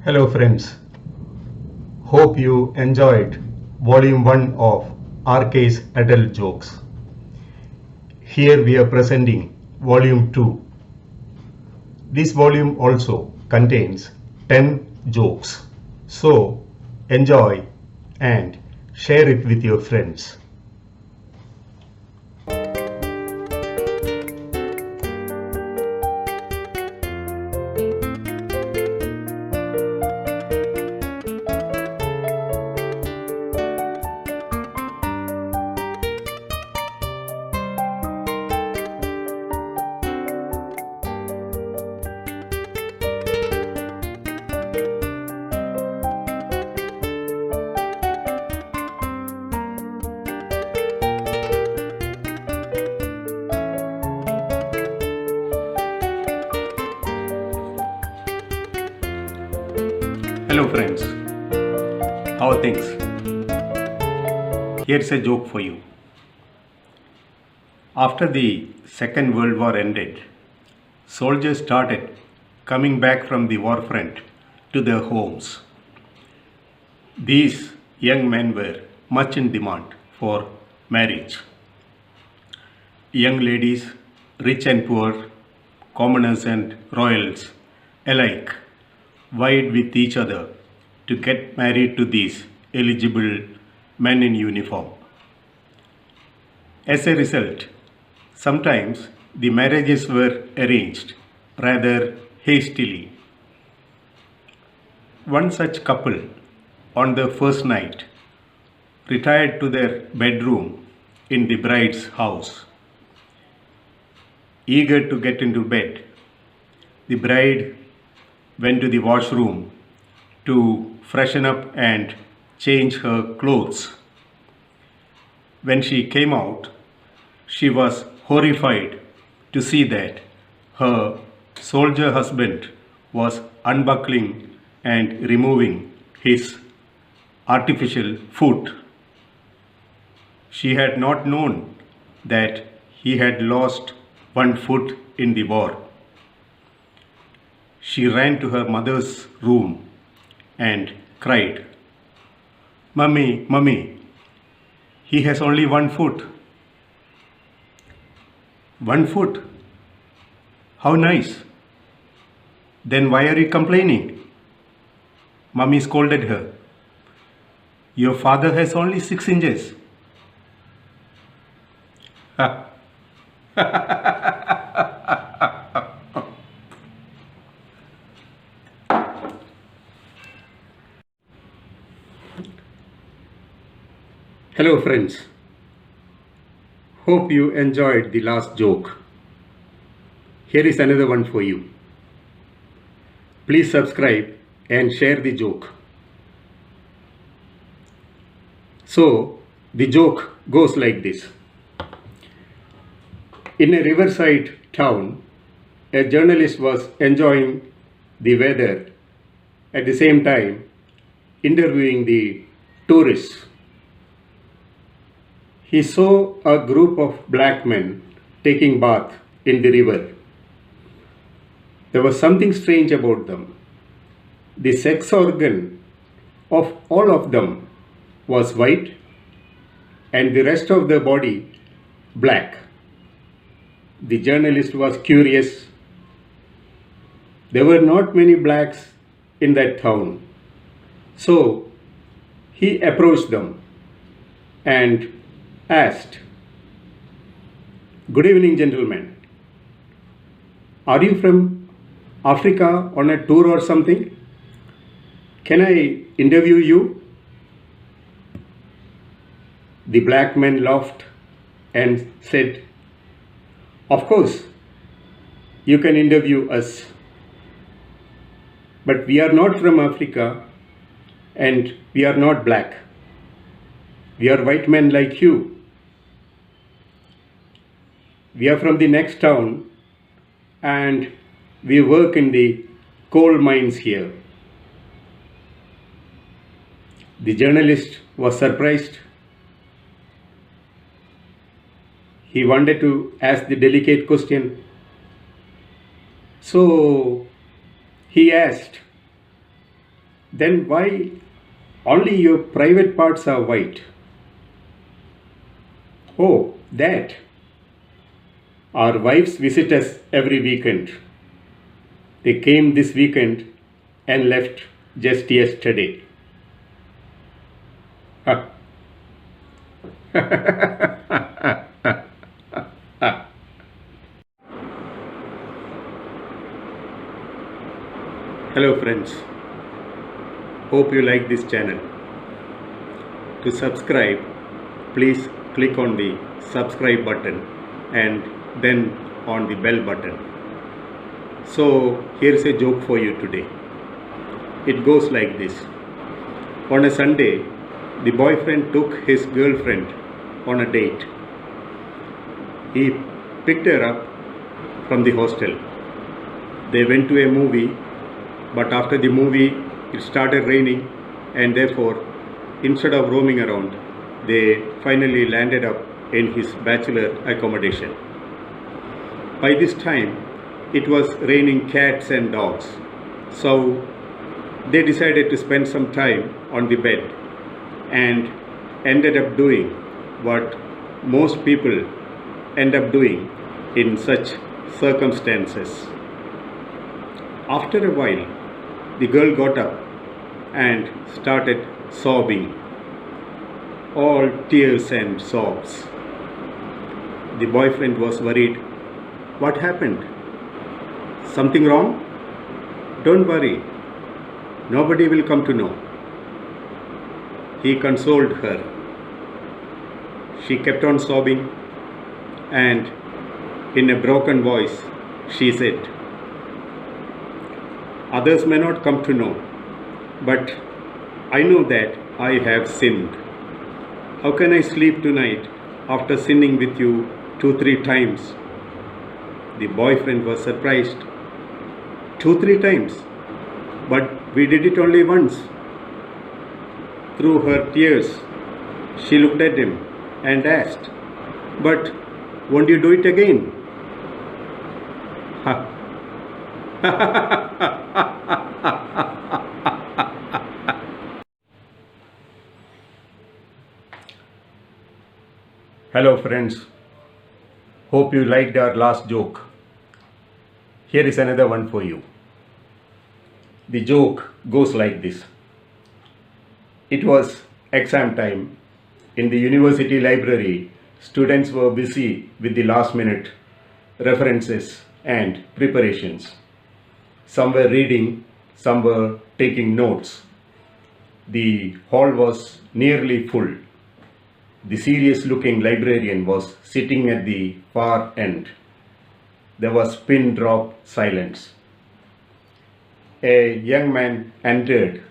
Hello friends, hope you enjoyed volume 1 of RK's adult jokes. Here we are presenting volume 2. This volume also contains 10 jokes. So enjoy and share it with your friends. Hello friends, how are things? Here's a joke for you. After the Second World War ended, soldiers started coming back from the war front to their homes. These young men were much in demand for marriage. Young ladies, rich and poor, commoners and royals alike vied with each other to get married to these eligible men in uniform. As a result, sometimes the marriages were arranged rather hastily. One such couple, on their first night, retired to their bedroom in the bride's house. Eager to get into bed, the bride went to the washroom to freshen up and change her clothes. When she came out, she was horrified to see that her soldier husband was unbuckling and removing his artificial foot. She had not known that he had lost one foot in the war. She ran to her mother's room and cried, "Mummy, Mummy, he has only one foot." "One foot? How nice. Then why are you complaining?" Mummy scolded her. "Your father has only 6 inches. Hello friends, hope you enjoyed the last joke. Here is another one for you. Please subscribe and share the joke. So the joke goes like this. In a riverside town, a journalist was enjoying the weather at the same time interviewing the tourists. He saw a group of black men taking bath in the river. There was something strange about them. The sex organ of all of them was white and the rest of the body black. The journalist was curious. There were not many blacks in that town. So he approached them and asked, "Good evening, gentlemen. Are you from Africa on a tour or something? Can I interview you?" The black men laughed and said, "Of course, you can interview us. But we are not from Africa and we are not black. We are white men like you. We are from the next town and we work in the coal mines here." The journalist was surprised. He wanted to ask the delicate question. So he asked, Then why only your private parts are white? Oh, that. Our wives visit us every weekend. They came this weekend and left just yesterday. Hello friends, hope you like this channel. To subscribe, please click on the subscribe button and then on the bell button. So here is a joke for you today. It goes like this. On a Sunday, the boyfriend took his girlfriend on a date. He picked her up from the hostel. They went to a movie, but after the movie it started raining, and therefore instead of roaming around, they finally landed up in his bachelor accommodation. By this time it was raining cats and dogs, so they decided to spend some time on the bed and ended up doing what most people end up doing in such circumstances. After a while, the girl got up and started sobbing, all tears and sobs. The boyfriend was worried. What happened? Something wrong? Don't worry, nobody will come to know. He consoled her. She kept on sobbing, and in a broken voice she said, others may not come to know, but I know that I have sinned. How can I sleep tonight after sinning with you 2-3 times? The boyfriend was surprised. 2-3 times? But we did it only once. Through her tears, she looked at him and asked, but won't you do it again? Hello friends, hope you liked our last joke. Here is another one for you. The joke goes like this. It was exam time. In the university library, students were busy with the last minute references and preparations. Some were reading, some were taking notes. The hall was nearly full. The serious looking librarian was sitting at the far end. There was pin drop silence. A young man entered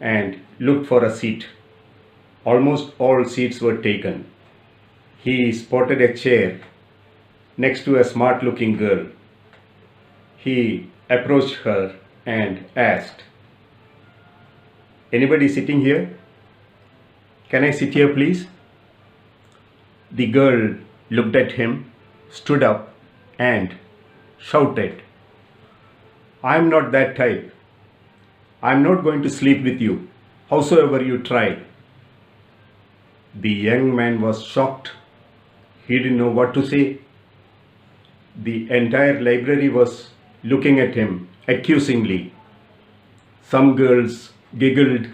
and looked for a seat. Almost all seats were taken. He spotted a chair next to a smart looking girl. He approached her and asked, anybody sitting here? Can I sit here please? The girl looked at him, stood up and shouted, I am not that type. I am not going to sleep with you, howsoever you try. The young man was shocked. He didn't know what to say. The entire library was looking at him accusingly. Some girls giggled.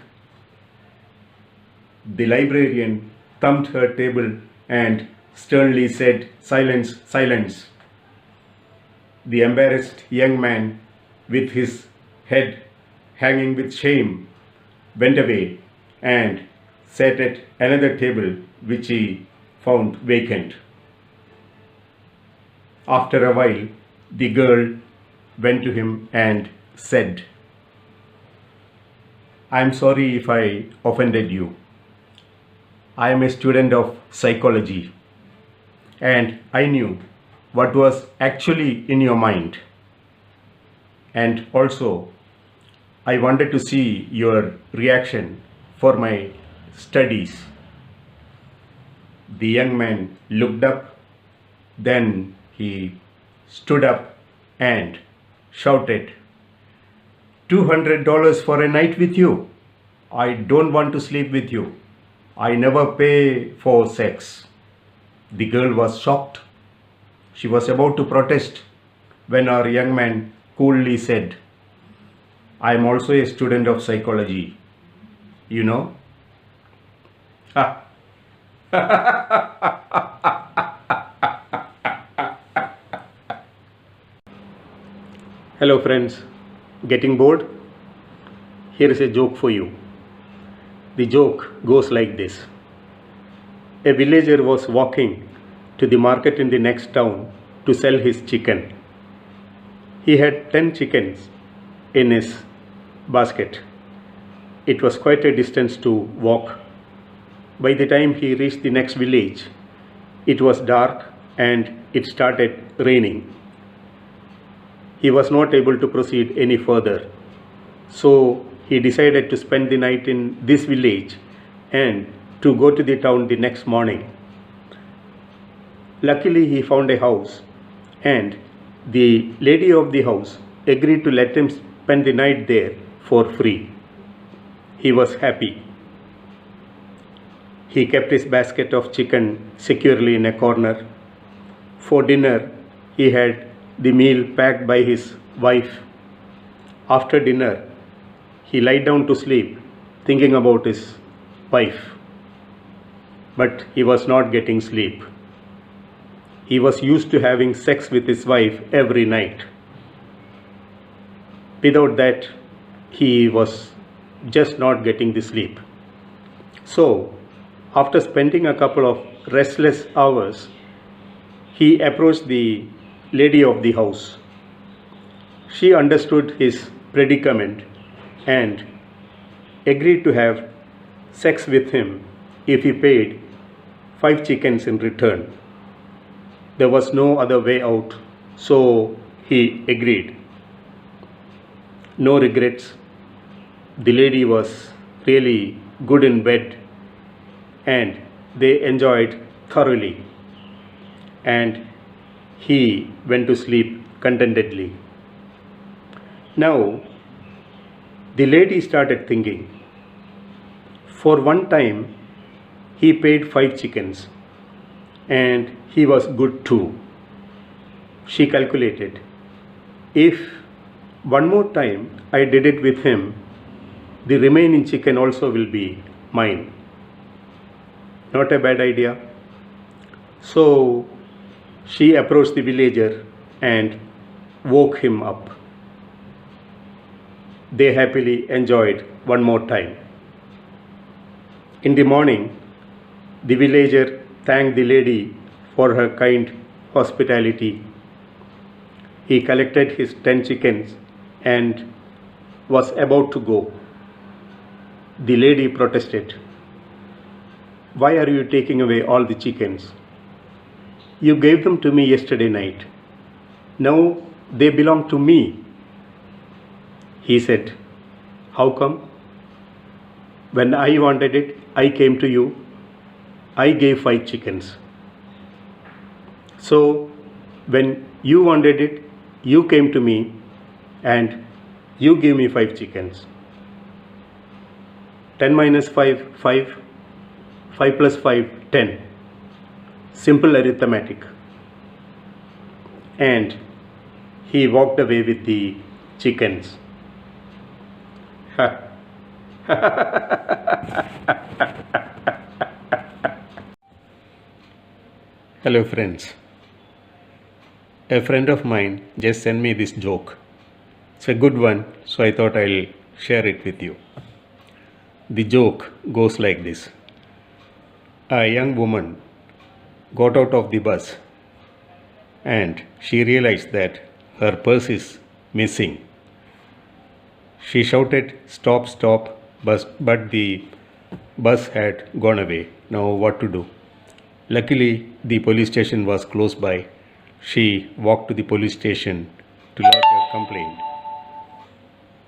The librarian thumped her table and sternly said, silence, silence. The embarrassed young man, with his head hanging with shame, went away and sat at another table which he found vacant. After a while, the girl went to him and said, I am sorry if I offended you. I am a student of psychology and I knew what was actually in your mind. And also, I wanted to see your reaction for my studies. The young man looked up, then he stood up and shouted, $200 for a night with you? I don't want to sleep with you. I never pay for sex. The girl was shocked. She was about to protest when our young man coolly said, I am also a student of psychology, you know. Ha. Hello friends, getting bored? Here is a joke for you. The joke goes like this. A villager was walking to the market in the next town to sell his chicken. He had 10 chickens in his basket. It was quite a distance to walk. By the time he reached the next village, it was dark and it started raining. He was not able to proceed any further. So he decided to spend the night in this village and to go to the town the next morning. Luckily, he found a house, and the lady of the house agreed to let him spend the night there for free. He was happy. He kept his basket of chicken securely in a corner. For dinner, he had the meal packed by his wife. After dinner, he lied down to sleep, thinking about his wife. But he was not getting sleep. He was used to having sex with his wife every night. Without that, he was just not getting the sleep. So, after spending a couple of restless hours, he approached the lady of the house. She understood his predicament and agreed to have sex with him if he paid 5 chickens in return. There was no other way out, so he agreed. No regrets. The lady was really good in bed and they enjoyed thoroughly, and he went to sleep contentedly. Now, the lady started thinking. For one time, he paid 5 chickens and he was good too. She calculated, if one more time I did it with him, the remaining chicken also will be mine. Not a bad idea. So she approached the villager and woke him up. They happily enjoyed one more time. In the morning, the villager thanked the lady for her kind hospitality. He collected his 10 chickens and was about to go. The lady protested. Why are you taking away all the chickens? You gave them to me yesterday night. Now they belong to me. He said, how come? When I wanted it, I came to you. I gave 5 chickens. So when you wanted it, you came to me and you gave me 5 chickens. 10 minus 5, 5. 5 plus 5, 10. Simple arithmetic. And he walked away with the chickens. Hello friends. A friend of mine just sent me this joke. It's a good one, so I thought I'll share it with you. The joke goes like this. A young woman got out of the bus and she realized that her purse is missing. She shouted, "Stop, stop," but the bus had gone away. Now what to do? Luckily, the police station was close by. She walked to the police station to lodge a complaint.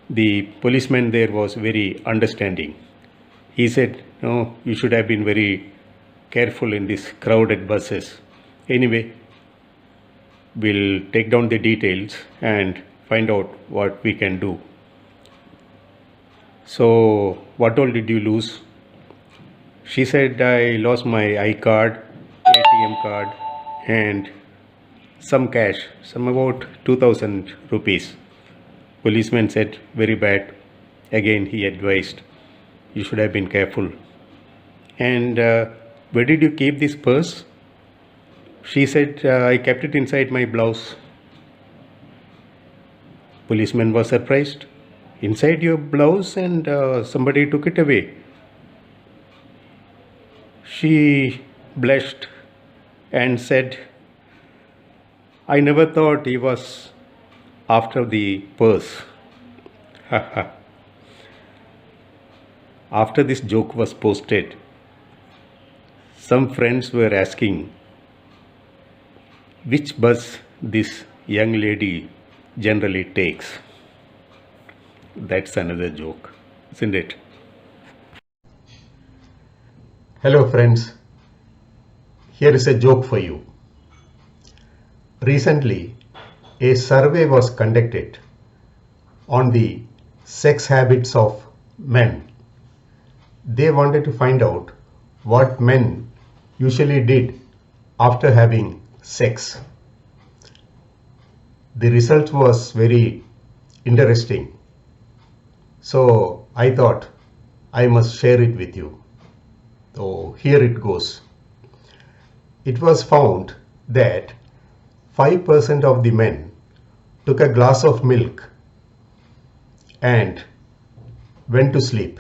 The policeman there was very understanding. He said, "No, you should have been very careful in these crowded buses. Anyway, we'll take down the details and find out what we can do." So, what all did you lose? She said, I lost my iCard, ATM card, and some cash, some about 2000 rupees. Policeman said, very bad. Again, he advised, you should have been careful. And where did you keep this purse? She said, I kept it inside my blouse. Policeman was surprised. Inside your blouse, and somebody took it away. She blushed and said, I never thought he was after the purse. After this joke was posted, some friends were asking which bus this young lady generally takes. That's another joke, isn't it? Hello friends, here is a joke for you. Recently, a survey was conducted on the sex habits of men. They wanted to find out what men usually did after having sex. The result was very interesting. So I thought I must share it with you. So here it goes. It was found that 5% of the men took a glass of milk and went to sleep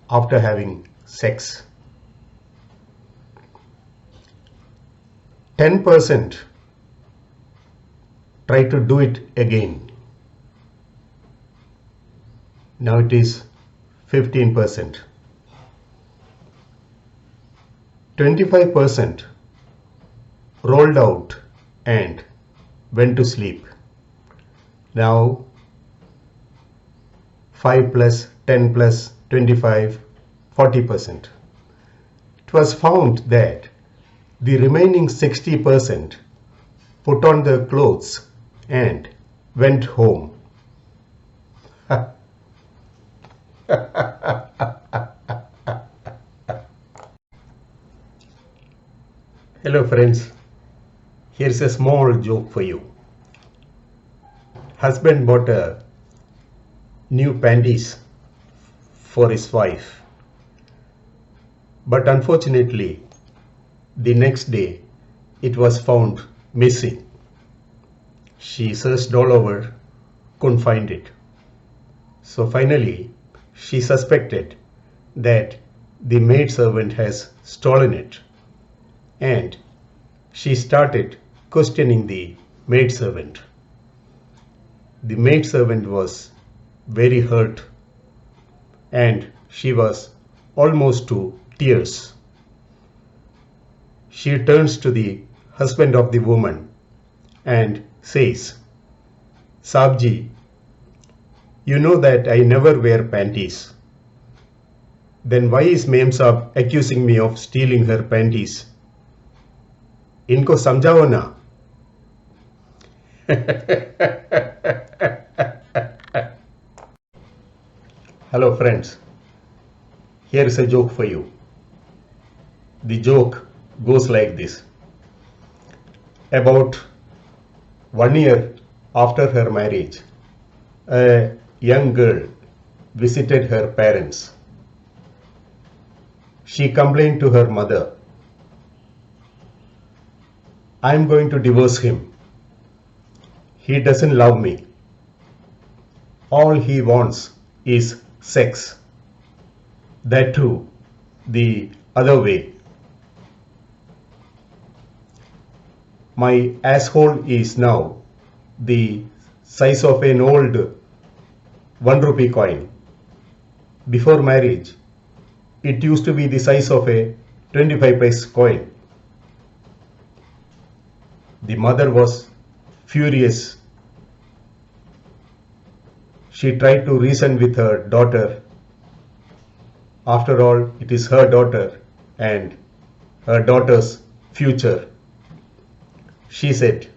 after having sex. 10% tried to do it again. Now it is 15%. 25% rolled out and went to sleep. Now 5 plus 10 plus 25, 40%. It was found that the remaining 60% put on their clothes and went home. Hello friends, here's a small joke for you. Husband bought a new panties for his wife, but unfortunately the next day it was found missing. She searched all over, couldn't find it. So finally she suspected that the maidservant has stolen it, and she started questioning the maidservant. The maidservant was very hurt and she was almost to tears. She turns to the husband of the woman and says, Sabji, you know that I never wear panties. Then why is Mem Saab accusing me of stealing her panties? इनको समझाओ ना. Hello friends, here is a joke for you. The joke goes like this. About 1 year after her marriage, a young girl visited her parents. She complained to her mother, I am going to divorce him. He doesn't love me. All he wants is sex. That too, the other way. My asshole is now the size of an old 1 rupee coin. Before marriage, it used to be the size of a 25 paise coin. The mother was furious. She tried to reason with her daughter. After all, it is her daughter and her daughter's future. She said,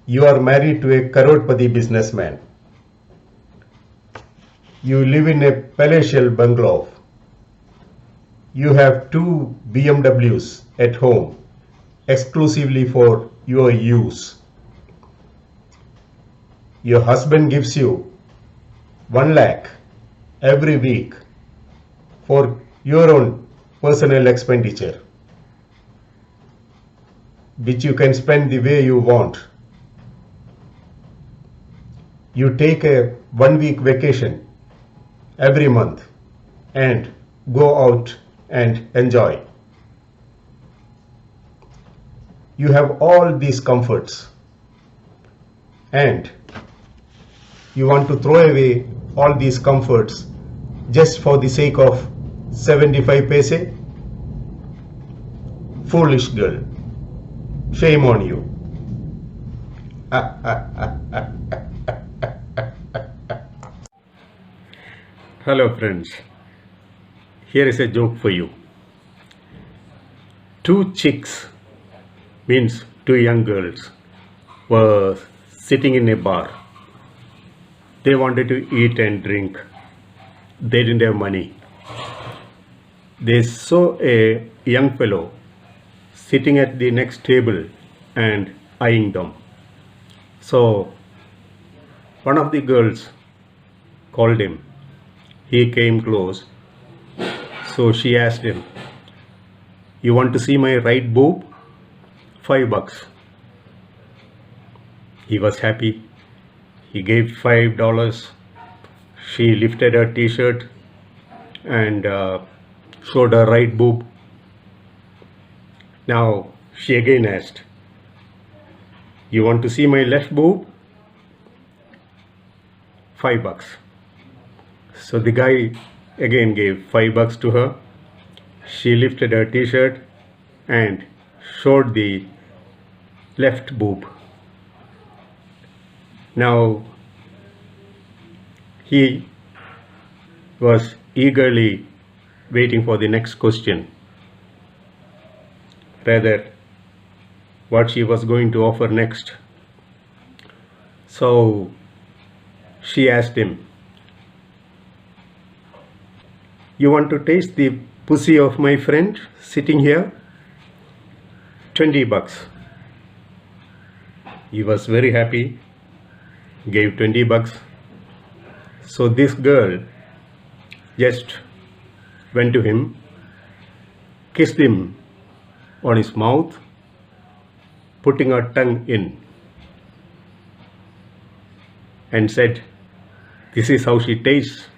you are married to a crorepati businessman. You live in a palatial bungalow. You have 2 BMWs at home, exclusively for your use. Your husband gives you 1 lakh every week for your own personal expenditure, which you can spend the way you want. You take a 1 week vacation every month and go out and enjoy. You have all these comforts and you want to throw away all these comforts just for the sake of 75 paise? Foolish girl. Shame on you. Hello friends, here is a joke for you. 2 chicks, means 2 young girls, were sitting in a bar. They wanted to eat and drink. They didn't have money. They saw a young fellow sitting at the next table and eyeing them. So one of the girls called him. He came close. So she asked him, "You want to see my right boob? $5. He was happy. He gave $5. She lifted her t-shirt and showed her right boob. Now she again asked, "You want to see my left boob? $5. So the guy again gave $5 to her. She lifted her t-shirt and showed the left boob. Now he was eagerly waiting for the next question, rather what she was going to offer next. So she asked him, "You want to taste the pussy of my friend sitting here? $20. He was very happy, gave $20. So this girl just went to him, kissed him on his mouth, putting her tongue in, and said, "This is how she tastes."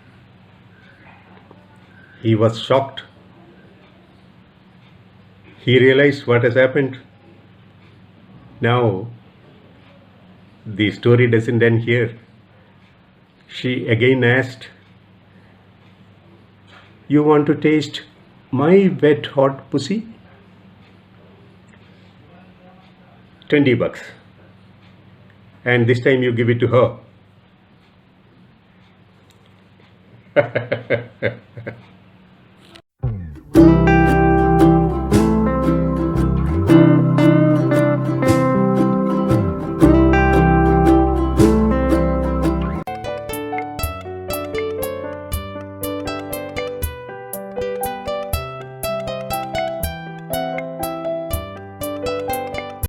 He was shocked. He realized what has happened. Now, the story doesn't end here. She again asked, "You want to taste my wet hot pussy?" $20. And this time you give it to her.